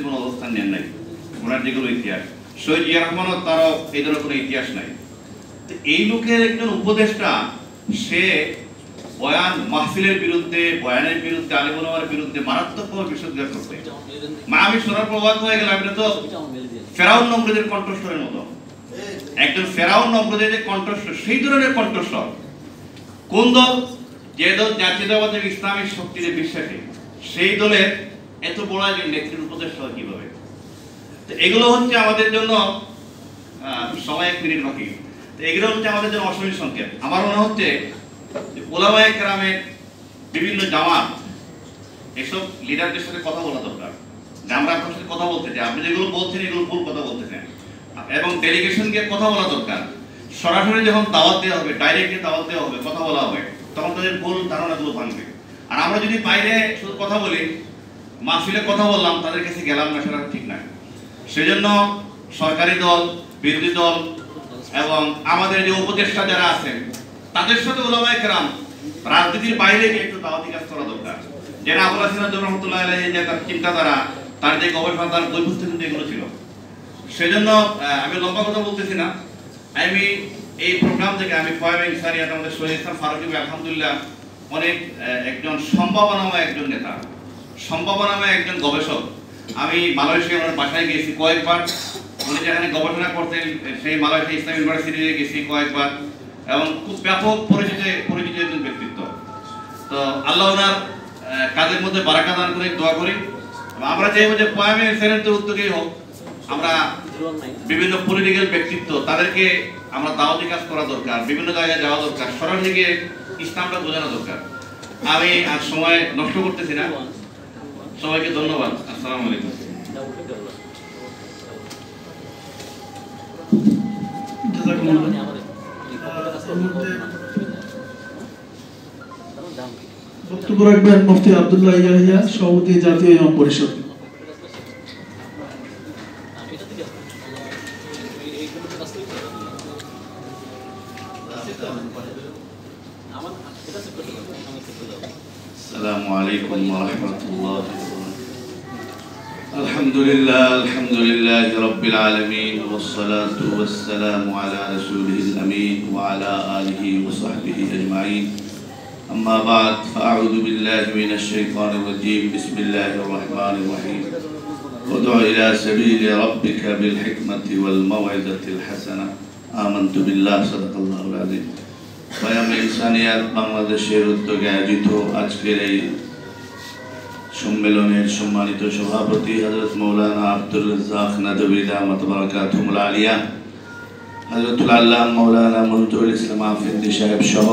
কোনো অবস্থান নেন নাই, ওনার যেগুলো ইতিহাস, শহীদ জিয়া রহমানও তারও এই ধরনের কোনো ইতিহাস নাই। তো এই লোকের একজন উপদেষ্টা, সে বয়ান মাহফিলের বিরুদ্ধে, বয়ানের বিরুদ্ধে, আলেম ওলামার বিরুদ্ধে মারাত্মকভাবে বিশুদ্ধ করতে, আমি শোনার প্রভাব হয়ে গেলাম, এটা তো ফেরাউন নমরুদের কণ্ঠস্বরের মতো। একজন ফেরাউন নমরুদের যে কণ্ঠস্বর, সেই ধরনের কণ্ঠস্বর। কোন দল? যে দল জাতীয়তাবাদী ইসলামী শক্তিতে বিশ্বাসী, সেই দলের এত বড় একজন নেত্রীর উপদেষ্টা হয় কিভাবে? তো এগুলো হচ্ছে আমাদের জন্য, সময় 1 মিনিট বাকি, তো এগুলো হচ্ছে আমাদের জন্য অশনি সংকেত। আমার মনে হচ্ছে যে ওলামায়ে কেরামের বিভিন্ন জামাত, এসব লিডারদের সাথে কথা বলা দরকার, যে আমরা আপনার সাথে কথা বলতে চাই, আপনি যেগুলো বলছেন এগুলো ভুল কথা বলতেছেন, এবং ডেলিগেশনকে কথা বলা দরকার। সরাসরি যখন দাওয়াত দেওয়া হবে, ডাইরেক্টলি দাওয়াত দেওয়া হবে, কথা বলা হবে, তখন তাদের ভুল ধারণাগুলো ভাঙবে। আর আমরা যদি বাইরে শুধু কথা বলি, মাহফিলে কথা বললাম, তাদের কাছে গেলাম না, সেটা ঠিক না। সেজন্য সরকারি দল, বিরোধী দল এবং আমাদের যে উপদেষ্টা যারা আছেন, তাদের সাথে ওলামায়ে কেরাম রাজনীতির বাইরে গিয়ে একটু দাওয়াতি কাজ করা দরকার। যেটা আবুল হাসান রহমতুল্লাহ আলাইহি যে তার চিন্তাধারা, তার যে গবেষণা, তার বই পুস্তক কিন্তু এগুলো ছিল। সেজন্য আমি লম্বা কথা বলতেছি না, আমি এই প্রোগ্রাম থেকে আমি ফয়েম ইনসানিয়াত, আমাদের শহীদ ইসলাম ফারুকী আলহামদুলিল্লাহ অনেক একজন সম্ভাবনাময় একজন নেতা, সম্ভাবনাময় একজন গবেষক। আমি মালয়েশিয়া ওনার বাসায় গিয়েছি কয়েকবার, উনি যেখানে গবেষণা করতেন সেই মালয়েশিয়া ইসলাম ইউনিভার্সিটিতে গেছি কয়েকবার, এবং খুব ব্যাপক পরিচিত একজন ব্যক্তিত্ব। তো আল্লাহ ওনার কাজের মধ্যে বারাকা দান করে দোয়া করি। আমরা চাইবো যে ফয়েম ইনসানিয়াতের উদ্যোগেই হোক, আমরা বিভিন্ন পলিটিক্যাল ব্যক্তিত্ব, তাদেরকে আমরা দাওয়াতি কাজ করা দরকার, বিভিন্ন জায়গায় যাওয়া দরকার, সরাসরি গিয়ে ইসলামটা বোঝানো দরকার। আমি আর সময় নষ্ট করতেছি না, সবাইকে ধন্যবাদ। আসসালামু আলাইকুম। বক্তব্য রাখবেন মুফতি আব্দুল্লাহ ইয়াহিয়া, সভাপতি জাতীয় ইমাম পরিষদ। আসসালামু আলাইকুম ওয়া রাহমাতুল্লাহি ওয়া বারাকাতুহু। আলহামদুলিল্লাহি রাব্বিল আলামিন ওয়াস সালাতু ওয়াস সালামু আলা রাসূলিল আমিন ওয়া আলা আলিহি ওয়া সাহবিহি আজমাইন। আম্মা বা'দ, ফাআউযু বিল্লাহি মিনাশ শাইতানির রাজীম। বিসমিল্লাহির রাহমানির রাহিম। উদউ ইলা সাবিলি রাব্বিকা বিল হিকমাতি ওয়াল মাউইযাতিল হাসানাহ। আমানতু বিল্লাহি, সাদাকাল্লাহুল আযীম। ফয়েম ইনসানিয়াত বাংলাদেশের উদ্যোগে আয়োজিত আজকের এই সম্মেলনের সম্মানিত সভাপতি হযরত মাওলানা আব্দুর রাজ্জাক নাদভী দামাত বারাকাতুহুল আলিয়া, হযরতুল আল্লামা মাওলানা মুনতাজুল ইসলাম আফেন্দি সাহেব সহ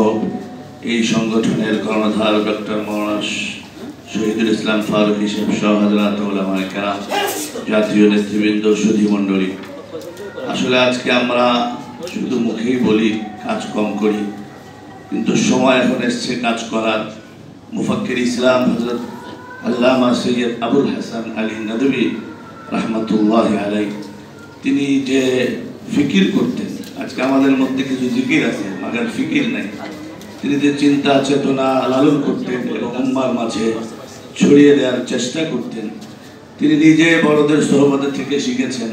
এই সংগঠনের কর্ণধার ডক্টর মাওলানা শহীদুল ইসলাম ফারুকী সাহেব সহ হযরত উলামায়ে কেরাম, জাতীয় নেতৃবৃন্দ, সুধী মণ্ডলী, আসলে আজকে আমরা শুধু মুখেই বলি, কাজ কম করি, কিন্তু সময় এখন এসছে কাজ করার। মুফাক্কির ইসলাম হযরত আল্লামা সৈয়দ আবুল হাসান আলী নাদভী রাহমাতুল্লাহি আলাইহি, তিনি যে ফিকির করতেন, আজকে আমাদের মধ্যে কিছু জিকির আছে, মাগার ফিকির নাই। তিনি যে চিন্তা চেতনা লালন করতেন এবং উম্মার মাঝে ছড়িয়ে দেওয়ার চেষ্টা করতেন, তিনি নিজে বড়দের সোহবত থেকে শিখেছেন।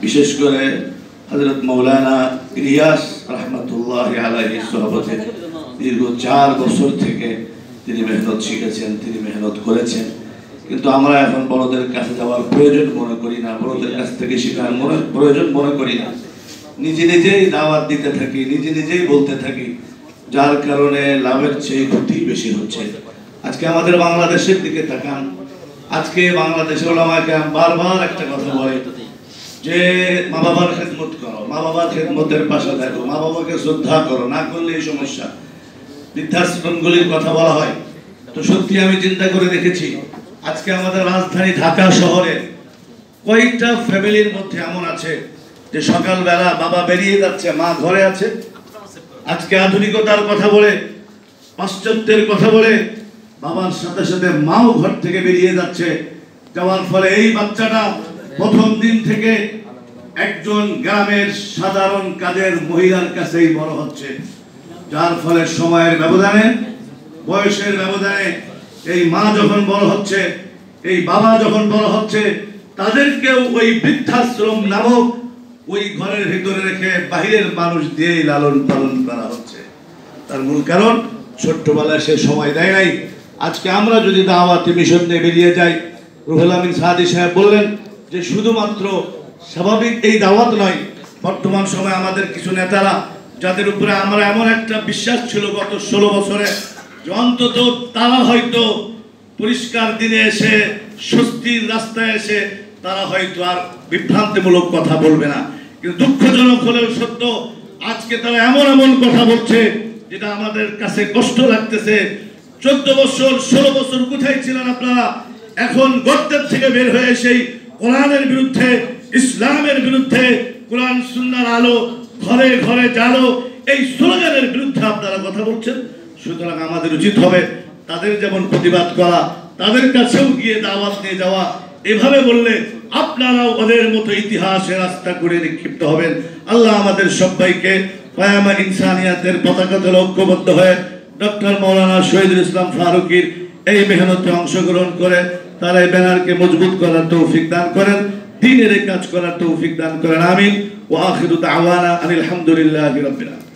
বিশেষ করে হযরত মাওলানা ইলিয়াস রাহমাতুল্লাহি আলাইহির সোহবতে দীর্ঘ 4 বছর থেকে তিনি মেহনত শিখেছেন, তিনি মেহনত করেছেন। কিন্তু আমরা এখন বড়দের কাছে যাওয়ার প্রয়োজন মনে করি না, বড়দের কাছ থেকে শেখার প্রয়োজন মনে করি না, নিজে নিজেই দাওয়াত দিতে থাকি, নিজে নিজেই বলতে থাকি, যার কারণে লাভের চেয়ে ক্ষতি বেশি হচ্ছে। আজকে আমাদের বাংলাদেশের দিকে তাকান, আজকে বাংলাদেশের উলামায়ে কেরাম বারবার একটা কথা বলে যে মা বাবার খেদমত করো, মা বাবার খেদমতের পাশে থাকো, মা বাবাকে শ্রদ্ধা করো, না করলে এই সমস্যা। বৃদ্ধাশ্রমগুলির কথা বলা হয়, তো সত্যি আমি চিন্তা করে দেখেছি আজকে আমাদের রাজধানী ঢাকা শহরে কয়েকটা ফ্যামিলির মধ্যে এমন আছে যে সকালবেলা বাবা বেরিয়ে যাচ্ছে, মা ঘরে আছে। আজকে আধুনিকতার কথা বলে, পাশ্চাত্যের কথা বলে বাবার সাথে সাথে মাও ঘর থেকে বেরিয়ে যাচ্ছে, যাওয়ার ফলে এই বাচ্চাটা প্রথম দিন থেকে একজন গ্রামের সাধারণ কাজের মহিলার কাছেই বড় হচ্ছে, যার ফলে সময়ের ব্যবধানে, বয়সের ব্যবধানে এই মা যখন বড় হচ্ছে, এই বাবা যখন বড় হচ্ছে, তাদেরকেও ওই বৃদ্ধাশ্রম নামক ওই ঘরের ভিতরে রেখে বাহিরের মানুষ দিয়েই লালন পালন করা হচ্ছে। তার মূল কারণ ছোট্টবেলায় সে সময় দেয় নাই। আজকে আমরা যদি দাওয়াতি মিশন নিয়ে বেরিয়ে যাই, রুহুল আমিন সাদি সাহেব বললেন যে শুধুমাত্র স্বাভাবিক এই দাওয়াত নয়, বর্তমান সময়ে আমাদের কিছু নেতারা যাদের উপরে আমরা এমন একটা বিশ্বাস ছিল গত 16 বছরে যে অন্তত তারা হয়তো পরিষ্কার দিনে এসে স্বস্তির রাস্তায় এসে তারা হয়তো আর বিভ্রান্তিমূলক কথা বলবে না, কিন্তু দুঃখজনক হলেও সত্য আজকে তারা এমন এমন কথা বলছে যেটা আমাদের কাছে কষ্ট লাগতেছে। 14 বছর 16 বছর কোথায় ছিলেন আপনারা? এখন গর্তের থেকে বের হয়ে সেই কোরআনের বিরুদ্ধে, ইসলামের বিরুদ্ধে, কোরআন সুন্নাহর আলো ঘরে ঘরে জালো, এই স্লোগানের বিরুদ্ধে আপনারা কথা বলছেন। সুতরাং আমাদের উচিত হবে তাদের যেমন প্রতিবাদ করা, তাদের কাছেও গিয়ে দাওয়াত নিয়ে যাওয়া। এভাবে বললে আপনারাও ওদের মতো ইতিহাসের রাস্তা করে নিক্ষিপ্ত হবেন। আল্লাহ আমাদের সবাইকে পায়ামা ইনসানিয়াতের পতাকাতে ঐক্যবদ্ধ হয়ে ডক্টর মৌলানা শহীদুল ইসলাম ফারুকীর এই মেহনতে অংশগ্রহণ করে তারা এই ব্যানারকে মজবুত করার তৌফিক দান করেন, দ্বীনের কাজ করার তৌফিক দান করেন। আমিন। ওয়া আখিরু দাওয়ানা আনিল হামদুলিল্লাহি রাব্বিল আলামিন।